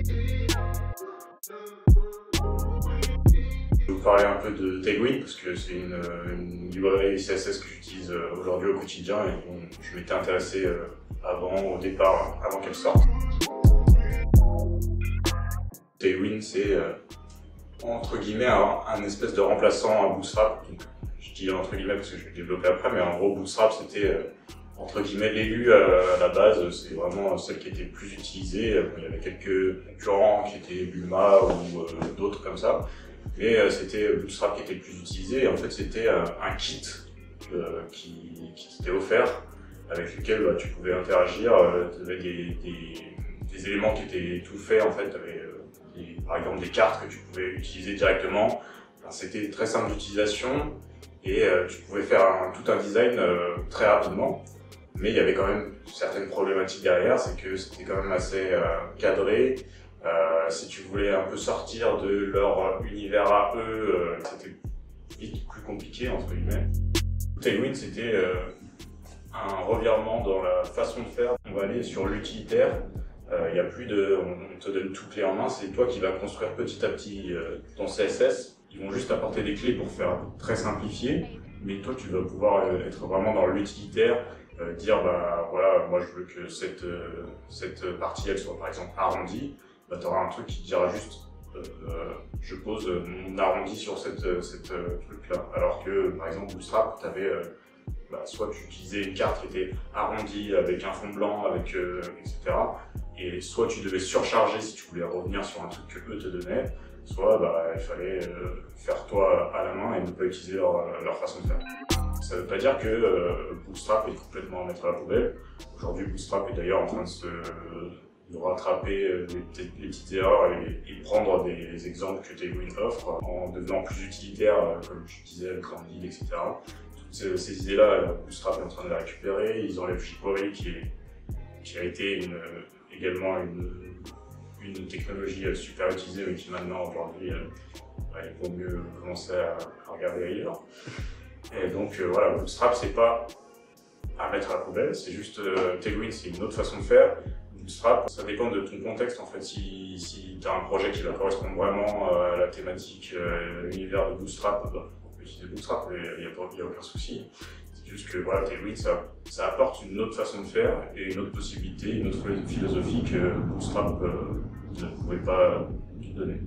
Je vais vous parler un peu de Tailwind parce que c'est une librairie CSS que j'utilise aujourd'hui au quotidien et dont je m'étais intéressé au départ, avant qu'elle sorte. Tailwind, c'est entre guillemets un espèce de remplaçant à Bootstrap. Donc, je dis entre guillemets parce que je vais le développer après, mais en gros Bootstrap c'était entre guillemets l'élu à la base, c'est vraiment celle qui était le plus utilisée. Il y avait quelques concurrents qui étaient Bulma ou d'autres comme ça, mais c'était Bootstrap qui était le plus utilisé. Et en fait c'était un kit qui t'était offert, avec lequel tu pouvais interagir. Tu avais des éléments qui étaient tout faits en fait. Par exemple des cartes que tu pouvais utiliser directement. Enfin, c'était très simple d'utilisation et tu pouvais faire tout un design très rapidement. Mais il y avait quand même certaines problématiques derrière, c'est que c'était quand même assez cadré. Si tu voulais un peu sortir de leur univers à eux, c'était vite plus compliqué entre guillemets. Tailwind, c'était un revirement dans la façon de faire. On va aller sur l'utilitaire. Il n'y a plus de, on te donne tout clé en main, c'est toi qui vas construire petit à petit ton CSS. Ils vont juste apporter des clés pour faire très simplifié, mais toi tu vas pouvoir être vraiment dans l'utilitaire, dire bah voilà, moi je veux que cette partie elle soit par exemple arrondie. Bah, tu auras un truc qui te dira juste je pose mon arrondi sur cette truc là, alors que par exemple Bootstrap, tu avais soit tu utilisais une carte qui était arrondie avec un fond blanc, etc. Et soit tu devais surcharger si tu voulais revenir sur un truc que eux te donnaient, soit il fallait faire toi à la main et ne pas utiliser leur façon de faire. Ça ne veut pas dire que Bootstrap est complètement à mettre à la poubelle. Aujourd'hui, Bootstrap est d'ailleurs en train de rattraper les petites erreurs et prendre des exemples que Tailwind offre en devenant plus utilitaire, comme je disais, avec Grandlead, etc. Toutes ces idées-là, Bootstrap est en train de les récupérer. Ils enlèvent jQuery qui a été également une technologie super utilisée, mais qui maintenant, aujourd'hui, il vaut mieux commencer à regarder ailleurs. Et donc voilà, Bootstrap, c'est pas à mettre à la poubelle, c'est juste Tailwind, c'est une autre façon de faire. Bootstrap, ça dépend de ton contexte en fait. Si tu as un projet qui va correspondre vraiment à la thématique, l'univers de Bootstrap, on peut utiliser Bootstrap, il n'y a aucun souci. C'est juste que voilà, Tailwind, ça apporte une autre façon de faire et une autre possibilité, une autre philosophie que Bootstrap ne pouvait pas te donner.